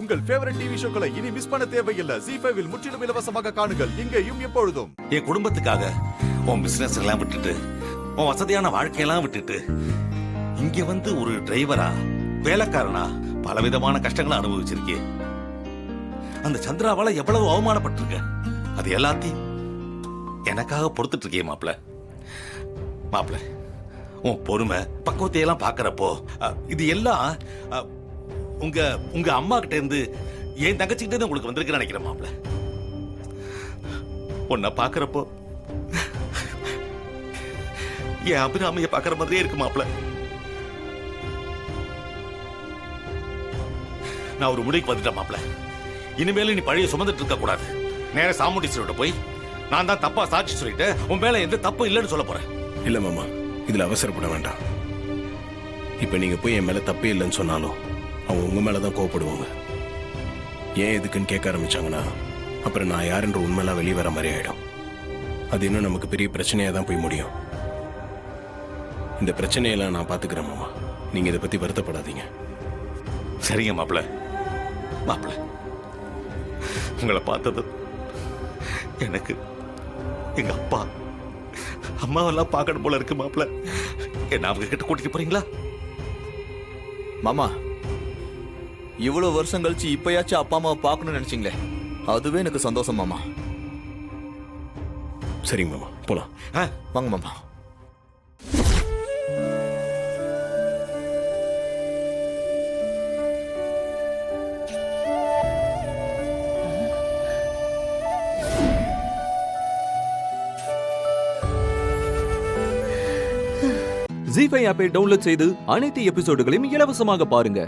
உங்கள் favourite TV ஷோக்களை இனி miss பண்ண தேவையில்லை. ZEE5 இல் முற்றிலும் இலவசமாக காணுங்கள். இங்கேயும் எப்பொழுதும். என் குடும்பத்துக்காக உன் பிசினஸ் எல்லாம் விட்டுட்டு, உன் வசதியான வாழ்க்கையெல்லாம் விட்டுட்டு, இங்க வந்து ஒரு டிரைவரா வேலைக்காரனா பலவிதமான கஷ்டங்களை அனுபவிச்சிருக்கே. அந்த சந்திராவால எவ்வளவு அவமானப்பட்டிருக்க. அது எல்லாத்தையும் எனக்காக பொறுத்துட்டு இருக்கே மாப்பிள்ள. மாப்பிள்ள, உன் பொறுமை பக்குவத்தையெல்லாம் பாக்குறப்போ இது எல்லாம் உங்க உங்க அம்மா கிட்ட இருந்து என் தங்கச்சிக்கிட்ட இருந்து உங்களுக்கு வந்திருக்கு நினைக்கிறேன் மாப்பிள்ள. உன்னை பாக்குறப்போ என் அபிராமிய பாக்குற மாதிரியே இருக்கு மாப்பிள்ள. நான் ஒரு முடிவுக்கு வந்துட்டேன் மாப்பிள்ள. இனிமேல நீ பழைய சுமந்துட்டு இருக்க கூடாது. நேர சாமுண்டீஸ்வரோட போய் நான் தான் தப்பா சாட்சி சொல்லிட்டு உன் மேல எந்த தப்பு இல்லைன்னு சொல்ல போறேன். இல்ல மாமா, இதுல அவசரப்பட வேண்டாம். இப்ப நீங்க போய் என் மேல தப்பே இல்லைன்னு சொன்னாலும் அவங்க உங்க மேலதான் கோவப்படுவாங்க. ஏன் எதுக்குன்னு கேட்க ஆரம்பிச்சாங்கன்னா அப்புறம் நான் யாருன்ற உண்மையெல்லாம் வெளியே வர மாதிரி ஆயிடும். அது இன்னும் நமக்கு பெரிய பிரச்சனையா தான் போய் முடியும். இந்த பிரச்சனையெல்லாம் நான் பாத்துக்கிறேன் மாமா, நீங்க இதை பத்தி வருத்தப்படாதீங்க. சரிங்க மாப்பிள்ள. மாப்பிள்ள, உங்களை பார்த்தது எனக்கு எங்க அப்பா அம்மாவெல்லாம் பார்க்கணும் போல இருக்கு மாப்பிள்ள. என்ன அவங்க கிட்ட கூட்டிட்டு போறீங்களா? மாமா, இவ்வளவு வருஷம் கழிச்சு இப்பயாச்சும் அப்பா அம்மாவை பார்க்கணும்னு நினைச்சீங்களே, அதுவே எனக்கு சந்தோஷம் மாமா. சரிங்க மாமா, போலாம். வாங்க மாமா. ZEE5 ஆப்பை டவுன்லோட் செய்து அனைத்து எபிசோடுகளையும் இலவசமாக பாருங்க.